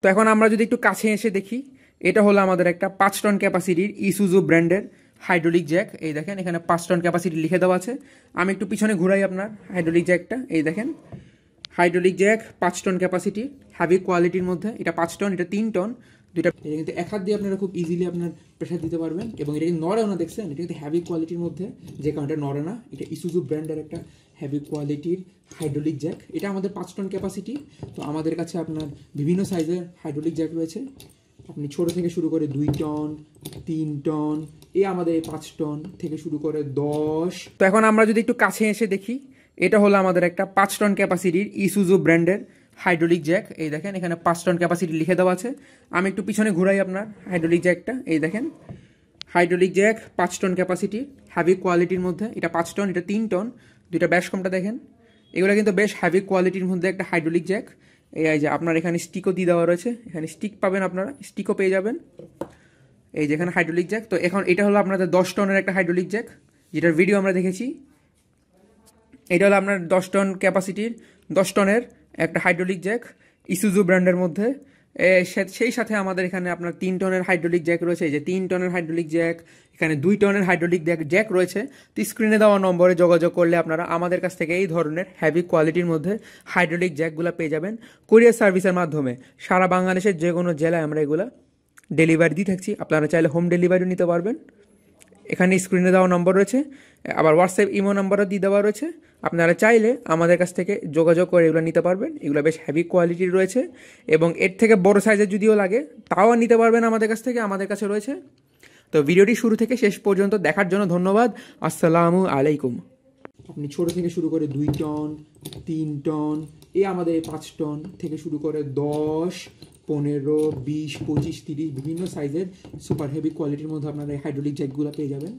তো এখন আমরা যদি একটু কাছে এসে দেখি, এটা হলো আমাদের একটা 5 টন ক্যাপাসিটির ইসুজু ব্র্যান্ডের হাইড্রোলিক জ্যাক। এই দেখেন এখানে 5 টন ক্যাপাসিটি লিখে দেওয়া আছে। আমি একটু পিছনে ঘুরাই আপনার হাইড্রোলিক জ্যাকটা। এই দেখেন hydraulic jack 5 ton capacity, heavy কোয়ালিটির মধ্যে। এটা 5 টন, এটা 3 টন। দুইটা এটা কিন্তু এক হাত দিয়ে আপনারা খুব ইজিলি আপনার প্রেশার দিতে পারবেন, এবং এটা কিন্তু নড়েও না, দেখছেন এটা কিন্তু হ্যাভি কোয়ালিটির মধ্যে, যে কারণটা নড়ে না। এটা ইসুজু ব্র্যান্ডের একটা হ্যাভি কোয়ালিটির হাইড্রোলিক জ্যাক। এটা আমাদের 5 টন ক্যাপাসিটি। তো আমাদের কাছে আপনার বিভিন্ন সাইজের হাইড্রোলিক জ্যাক রয়েছে। আপনি ছোট থেকে শুরু করে 2 টন, 3 টন, আমাদের 5 টন থেকে শুরু করে 10। তো এখন আমরা যদি একটু কাছে এসে দেখি, এটা হলো আমাদের একটা 5 টন ক্যাপাসিটির ইসুজু ব্র্যান্ডের হাইড্রোলিক জ্যাক। এই দেখেন এখানে 5 টন ক্যাপাসিটি লিখে দেওয়া আছে। আমি একটু পিছনে ঘুরাই আপনার হাইড্রোলিক জ্যাকটা। এই দেখেন hydraulic jack 5 ton capacity, heavy কোয়ালিটির মধ্যে। এটা 5 টন, এটা 3 টন। দুইটা ব্যাস কমটা দেখেন, এগুলো কিন্তু বেশ হ্যাভি কোয়ালিটির মধ্যে একটা হাইড্রোলিক জ্যাক। এই যে আপনার এখানে স্টিকও দিয়ে দেওয়া রয়েছে, এখানে স্টিক পাবেন, আপনারা স্টিকও পেয়ে যাবেন। এই যেখানে হাইড্রোলিক জ্যাক। তো এখন এটা হলো আপনাদের 10 টনের একটা হাইড্রোলিক জ্যাক, যেটার ভিডিও আমরা দেখেছি। এটা হলো আপনার 10 টন ক্যাপাসিটির 10 টনের একটা হাইড্রোলিক জ্যাক ইসুজু ব্র্যান্ডের মধ্যে। সেই সাথে আমাদের এখানে আপনার 3 টনের হাইড্রোলিক জ্যাক রয়েছে। এই যে 3 টনের হাইড্রোলিক জ্যাক, এখানে 2 টনের হাইড্রোলিক জ্যাক রয়েছে। তো স্ক্রিনে দেওয়া নম্বরে যোগাযোগ করলে আপনারা আমাদের কাছ থেকে এই ধরনের হ্যাভি কোয়ালিটির মধ্যে হাইড্রোলিক জ্যাকগুলো পেয়ে যাবেন কুরিয়ার সার্ভিসের মাধ্যমে। সারা বাংলাদেশের যে কোনো জেলায় আমরা এগুলো ডেলিভারি দিয়ে থাকছি। আপনারা চাইলে হোম ডেলিভারিও নিতে পারবেন। এখানে স্ক্রিনে দেওয়া নম্বর রয়েছে, আবার হোয়াটসঅ্যাপ ইমো নাম্বারও দিয়ে দেওয়া রয়েছে। আপনারা চাইলে আমাদের কাছ থেকে যোগাযোগ করে এগুলো নিতে পারবেন। এগুলো বেশ হ্যাভি কোয়ালিটির রয়েছে, এবং এর থেকে বড় সাইজের যদিও লাগে তাও নিতে পারবেন আমাদের কাছ থেকে, আমাদের কাছে রয়েছে। তো ভিডিওটি শুরু থেকে শেষ পর্যন্ত দেখার জন্য ধন্যবাদ। আসসালামু আলাইকুম। আপনি ছোট থেকে শুরু করে 2 টন, 3 টন, আমাদের 5 টন থেকে শুরু করে 10, 15, 20, 25, 30 বিভিন্ন সাইজের সুপার হেভি কোয়ালিটির মধ্যে আপনারা এই হাইড্রোলিক জ্যাকগুলো পেয়ে যাবেন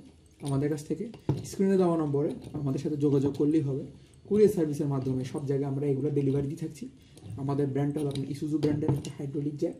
আমাদের কাছ থেকে। স্ক্রিনে দেওয়া নম্বরে আমাদের সাথে যোগাযোগ করলেই হবে। কুরিয়ার সার্ভিসের মাধ্যমে সব জায়গায় আমরা এগুলো ডেলিভারি দিয়ে থাকছি। আমাদের ব্র্যান্ডটা হলো আপনার ইসুজু ব্র্যান্ডের একটা হাইড্রোলিক জ্যাক।